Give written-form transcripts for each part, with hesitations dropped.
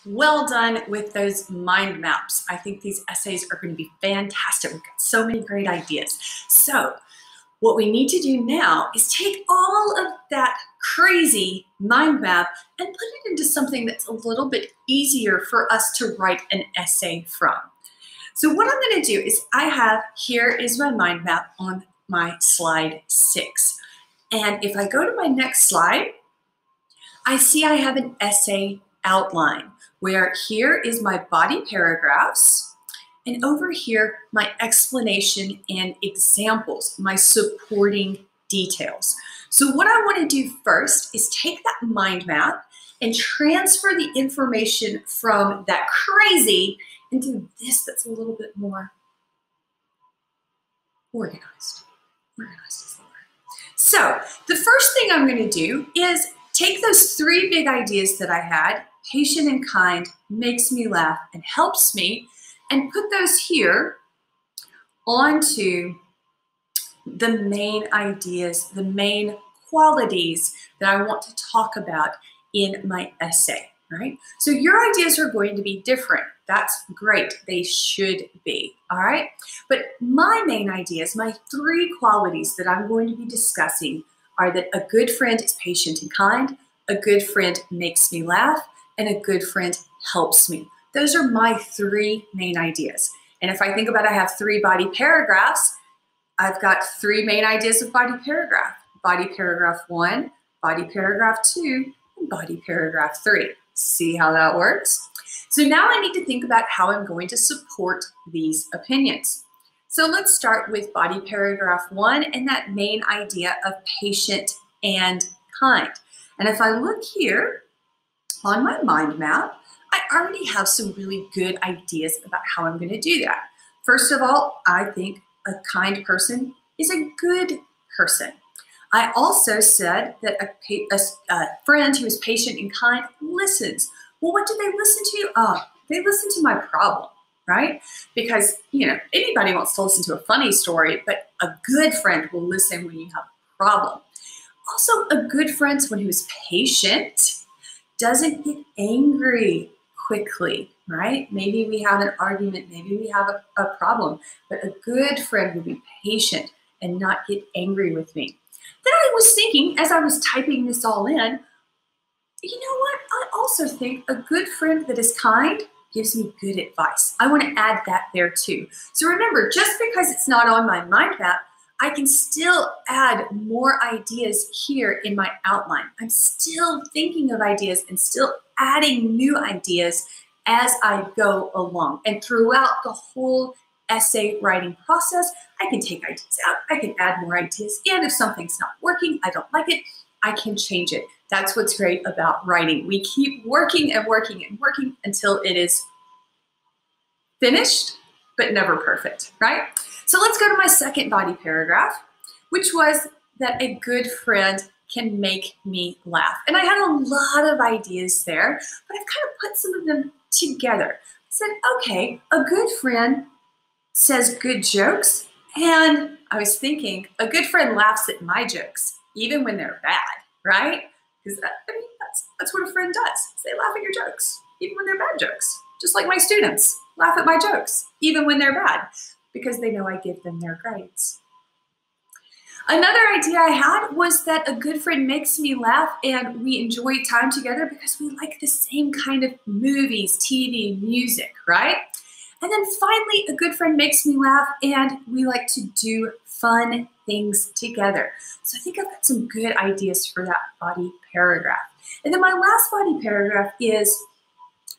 Well done with those mind maps. I think these essays are going to be fantastic. We've got so many great ideas. So what we need to do now is take all of that crazy mind map and put it into something that's a little bit easier for us to write an essay from. So what I'm going to do is here is my mind map on my slide 6. And if I go to my next slide, I see I have an essay outline where here is my body paragraphs, and over here, my explanation and examples, my supporting details. So what I want to do first is take that mind map and transfer the information from that crazy into this that's a little bit more organized. Organized is the word. So the first thing I'm going to do is take those 3 big ideas that I had, patient and kind, makes me laugh, and helps me, and put those here onto the main ideas, the main qualities that I want to talk about in my essay, right? So your ideas are going to be different. That's great. They should be, all right? But my main ideas, my 3 qualities that I'm going to be discussing are that a good friend is patient and kind, a good friend makes me laugh, and a good friend helps me. Those are my 3 main ideas. And if I think about I have 3 body paragraphs, I've got 3 main ideas of body paragraph. Body paragraph 1, body paragraph 2, and body paragraph 3. See how that works? So now I need to think about how I'm going to support these opinions. So let's start with body paragraph 1 and that main idea of patient and kind. And if I look here on my mind map, I already have some really good ideas about how I'm going to do that. First of all, I think a kind person is a good person. I also said that a friend who is patient and kind listens. Well, what do they listen to? They listen to my problem, right? Because, anybody wants to listen to a funny story, but a good friend will listen when you have a problem. Also, a good friend, someone who is patient, doesn't get angry quickly, right? Maybe we have an argument, maybe we have a problem, but a good friend will be patient and not get angry with me. Then I was thinking, as I was typing this all in, you know what? I also think a good friend that is kind gives me good advice. I want to add that there too. So remember, just because it's not on my mind map, I can still add more ideas here in my outline. I'm still thinking of ideas and still adding new ideas as I go along. And throughout the whole essay writing process, I can take ideas out, I can add more ideas in. If something's not working, I don't like it, I can change it. That's what's great about writing. We keep working and working and working until it is finished, but never perfect, right? So let's go to my second body paragraph, which was that a good friend can make me laugh. And I had a lot of ideas there, but I've kind of put some of them together. I said, okay, a good friend says good jokes, and I was thinking, a good friend laughs at my jokes, even when they're bad, right? Because that's what a friend does. They laugh at your jokes, even when they're bad jokes. Just like my students laugh at my jokes, even when they're bad, because they know I give them their grades. Another idea I had was that a good friend makes me laugh and we enjoy time together because we like the same kind of movies, TV, music, right? And then finally, a good friend makes me laugh and we like to do fun things together. So I think I've got some good ideas for that body paragraph. And then my last body paragraph is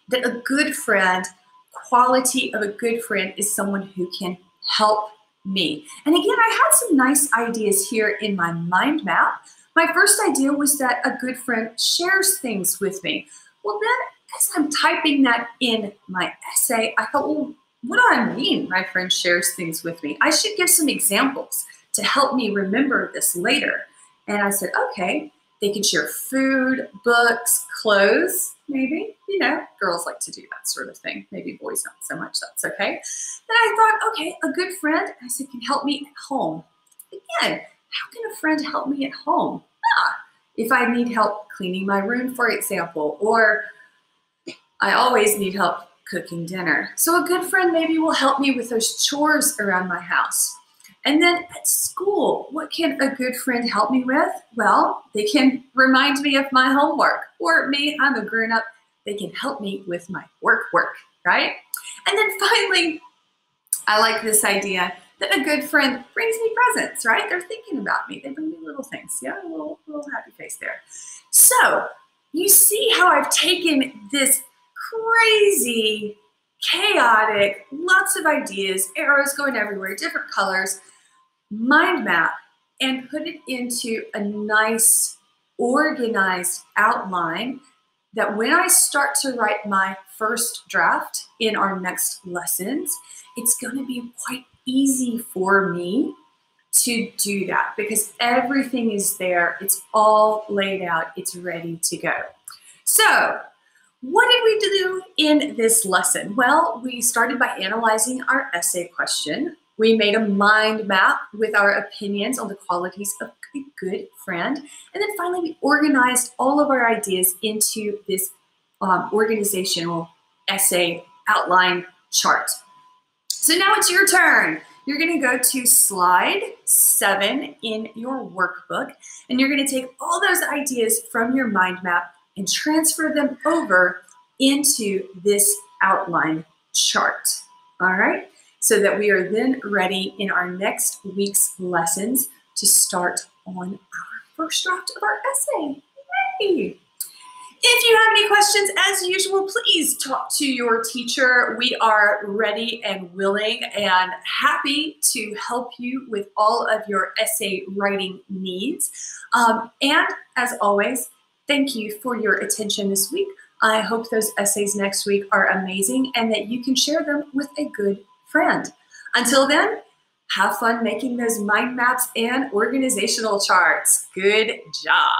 that a good friend, quality of a good friend is someone who can help me. And again, I had some nice ideas here in my mind map. My first idea was that a good friend shares things with me. Well, then as I'm typing that in my essay, I thought, well, what do I mean my friend shares things with me? I should give some examples to help me remember this later. And I said, okay, they can share food, books, clothes, maybe. Girls like to do that sort of thing. Maybe boys not so much, that's okay. Then I thought, okay, a good friend, I said, can help me at home. Again, how can a friend help me at home? If I need help cleaning my room, for example, or I always need help cooking dinner. So a good friend maybe will help me with those chores around my house. And then at school, what can a good friend help me with? Well, they can remind me of my homework. Or me, I'm a grown-up, they can help me with my work, right? And then finally, I like this idea that a good friend brings me presents, right? They're thinking about me. They bring me little things. Yeah, a little happy face there. So you see how I've taken this crazy, chaotic, lots of ideas, arrows going everywhere, different colors, mind map, and put it into a nice, organized outline that when I start to write my first draft in our next lessons, it's going to be quite easy for me to do that because everything is there. It's all laid out. It's ready to go. So what did we do in this lesson? Well, we started by analyzing our essay question. We made a mind map with our opinions on the qualities of a good friend. And then finally, we organized all of our ideas into this organizational essay outline chart. So now it's your turn. You're going to go to slide 7 in your workbook, and you're going to take all those ideas from your mind map and transfer them over into this outline chart. All right? So that we are then ready in our next week's lessons to start on our first draft of our essay. Yay! If you have any questions, as usual, please talk to your teacher. We are ready and willing and happy to help you with all of your essay writing needs. And as always, thank you for your attention this week. I hope those essays next week are amazing and that you can share them with a good friend. Until then, have fun making those mind maps and organizational charts. Good job.